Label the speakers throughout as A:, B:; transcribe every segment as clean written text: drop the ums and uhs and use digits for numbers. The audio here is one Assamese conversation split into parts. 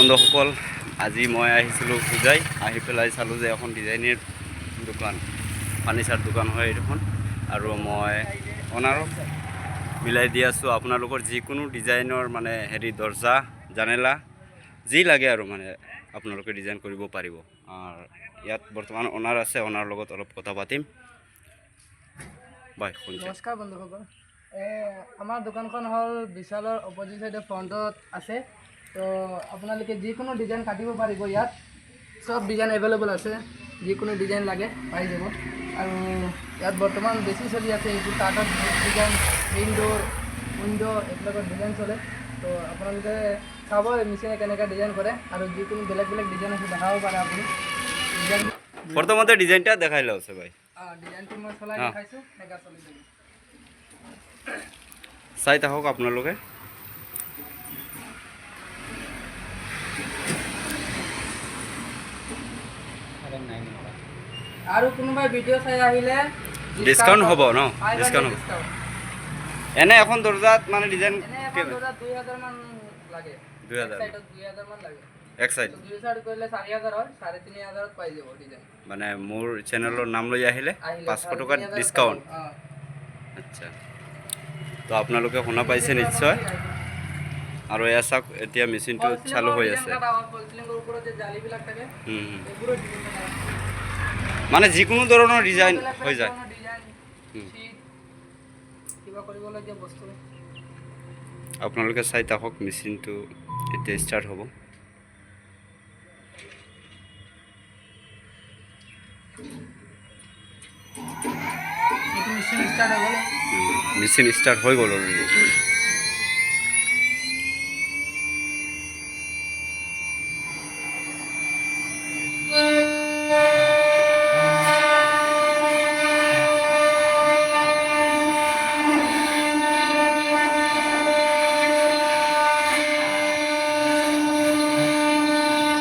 A: বন্ধুসকল, আজি মই আহিছিলোঁ পূজাই আহি পেলাই চালোঁ যে এখন ডিজাইনৰ দোকান, ফাৰ্নিচাৰ দোকান হয় এইখন। আৰু মই অনাৰক মিলাই দি আছোঁ আপোনালোকৰ যিকোনো ডিজাইনৰ মানে দৰ্জা জানেলা যি লাগে আৰু মানে আপোনালোকে ডিজাইন কৰিব পাৰিব। ইয়াত বৰ্তমান অনাৰ আছে, অনাৰ লগত অলপ কথা পাতিম। বাই।
B: নমস্কাৰ বন্ধুসকল, আমাৰ দোকানখন হ'ল বিশালৰ অপজিট চাইডে ফ্ৰণ্টত আছে। তো আপোনালোকে যিকোনো ডিজাইন কাটিব পাৰিব, ইয়াত সব ডিজাইন এভেইলেবল আছে, যিকোনো ডিজাইন লাগে পাই যাব। আৰু ইয়াত বৰ্তমান বেছি চলি আছে এইটো কাঠৰ ডিজাইন, উইণ্ডো এইবিলাকৰ ডিজাইন চলে। তো আপোনালোকে চাব মেচিনে কেনেকৈ ডিজাইন কৰে, আৰু যিকোনো বেলেগ বেলেগ ডিজাইন আছে দেখাব পাৰে আপুনি। ডিজাইন
A: প্ৰথমতে ডিজাইনটা দেখাই লওঁছে ভাই।
B: ডিজাইনটো মই চলাই দেখাইছোঁ, এনেকৈ চলি যাব।
A: চাই থাকক আপোনালোকে।
B: আৰু কোনোবাই ভিডিঅ' চাই আহিলে
A: ডিছকাউণ্ট হ'ব ন? ডিছকাউণ্ট হ'ব। এনে এখন দৰ্জাত মানে ডিজাইন
B: 2000 মান লাগে।
A: 2000
B: মান লাগে।
A: এক সাইড
B: দুই সাইড কৰিলে 4000 হয়, 3500 পাই যাব ডিজাইন।
A: মানে মোৰ চেনেলৰ নাম লৈ আহিলে 500 টকা ডিছকাউণ্ট। আচ্ছা, তো আপোনালোকে শুনা পাইছে নিশ্চয়। আৰু এয়া চাওক, এতিয়া মেচিনটো চালু হৈ আছে। মানে যিকোনো ধৰণৰ ডিজাইন হৈ যায়। আপোনালোকে চাই থাকক, মেচিনটো এতিয়া ষ্টাৰ্ট হ'ব। মেচিন ষ্টাৰ্ট হৈ গ'ল অলৰেডি।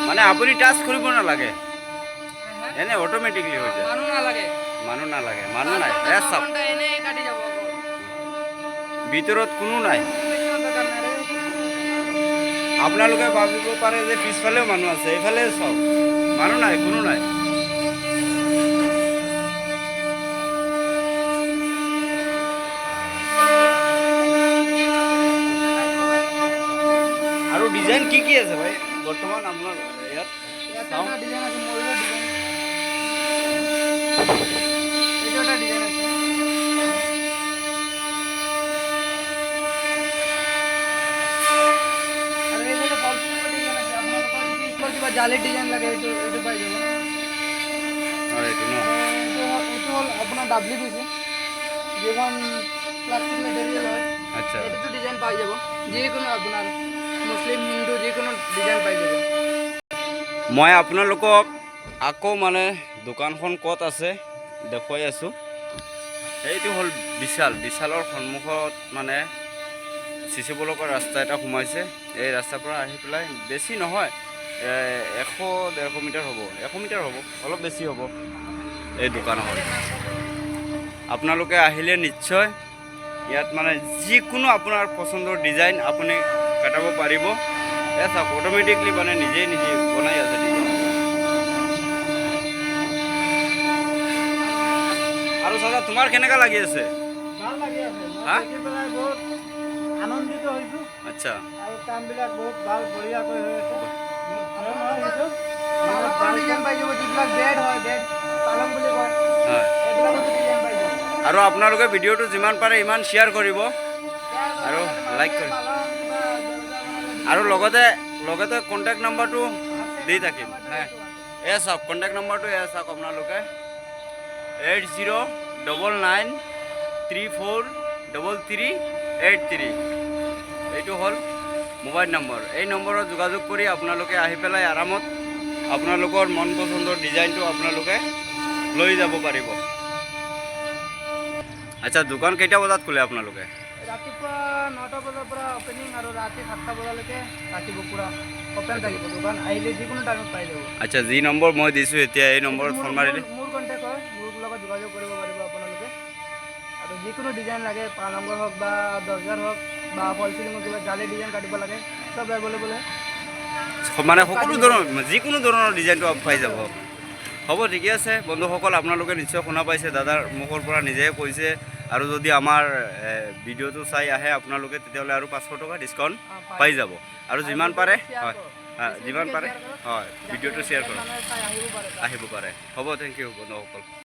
A: মানে আপুনি টাচ কৰিব নালাগে, এনে অট'মেটিকলি হৈ যায়। মানুহ নাই। ভিতৰত কোনো নাই। আপোনালোকে ভাবিব পাৰে যে পিছফালেও মানুহ আছে, এইফালে চাওক, মানুহ নাই, কোনো নাই। আৰু ডিজাইন কি আছে ভাই বৰ্তমান আপোনাৰ ইয়াত?
B: জালি ডিজাইন লাগে, এইটো পাই যাব। এইটো হ'ল আপোনাৰ WPC, যিখন প্লাষ্টিক মেটেৰিয়েল হয়।
A: আচ্ছা,
B: এইটো ডিজাইন পাই যাব, যিকোনো আপোনাৰ মুছলিম হিন্দু যিকোনো ডিজাইন পাই যাব।
A: মই আপোনালোকক আকৌ মানে দোকানখন ক'ত আছে দেখুৱাই আছোঁ। এইটো হ'ল বিশালৰ সন্মুখত মানে চিচি ব্লকৰ ৰাস্তা এটা সোমাইছে। এই ৰাস্তাৰ পৰা আহি পেলাই বেছি নহয়, 100-150 মিটাৰ হ'ব, 100 মিটাৰ হ'ব, অলপ বেছি হ'ব। এই দোকানখন আপোনালোকে আহিলে নিশ্চয় ইয়াত মানে যিকোনো আপোনাৰ পচন্দৰ ডিজাইন আপুনি কাটাব পাৰিব। এয়া চাওক, অট'মেটিকলি মানে নিজে বনাই আছে ডিজাইন। আৰু চাচা, তোমাৰ কেনেকুৱা লাগি আছে?
B: ভাল লাগি আছে,
A: হা?
B: দেখি পেলাই বহুত আনন্দিত হৈছোঁ।
A: আচ্ছা,
B: আৰু কামবিলাক বহুত ভাল বঢ়িয়াকৈ হৈ আছে।
A: আৰু আপোনালোকে ভিডিঅ'টো যিমান পাৰে ইমান শ্বেয়াৰ কৰিব আৰু লাইক কৰিব, আৰু লগতে কণ্টেক্ট নম্বৰটো দি থাকিম। এয়া চাওক, কণ্টেক্ট নম্বৰটো এয়া চাওক আপোনালোকে, 8099343383। এইটো হ'ল মোবাইল নম্বৰ। এই নম্বৰত যোগাযোগ কৰি আপোনালোকে আহি পেলাই আৰামত আপোনালোকৰ মন পচন্দৰ ডিজাইনটো আপোনালোকে লৈ যাব পাৰিব। আচ্ছা, দোকান কেইটা বজাত খোলে আপোনালোকে?
B: ৰাতিপুৱা 9টা বজাৰ পৰা অপেনিং, আৰু ৰাতি 7টা বজালৈকে থাকিব, পূৰা অপেন থাকিব দোকান। আহিলে যিকোনো টাইমত পাই যাব।
A: আচ্ছা, যি নম্বৰ মই দিছোঁ এতিয়া, এই নম্বৰত ফোন মাৰিলে
B: মোৰ কণ্টেক্ট হয়, মোৰ লগত যোগাযোগ কৰিব পাৰিব আপোনালোকে। আৰু যিকোনো ডিজাইন লাগে, পালঙৰ হওক বা দৰ্জাৰ হওক বা ফল চিলিঙৰ কিবা জালি ডিজাইন কাটিব লাগে, চব এভেইলেবল হয়।
A: মানে সকলো ধৰণৰ যিকোনো ধৰণৰ ডিজাইনটো পাই যাব। হ'ব ঠিকে আছে বন্ধুসকল, আপোনালোকে নিশ্চয় শুনা পাইছে, দাদাৰ মুখৰ পৰা নিজে কৈছে। আৰু যদি আমাৰ ভিডিঅ'টো চাই আহে আপোনালোকে তেতিয়াহ'লে আৰু 500 টকা ডিছকাউণ্ট পাই যাব। আৰু যিমান পাৰে হয় যিমান পাৰে হয় ভিডিঅ'টো শ্বেয়াৰ কৰক, আহিব পাৰে। হ'ব, থেংক ইউ বন্ধুসকল।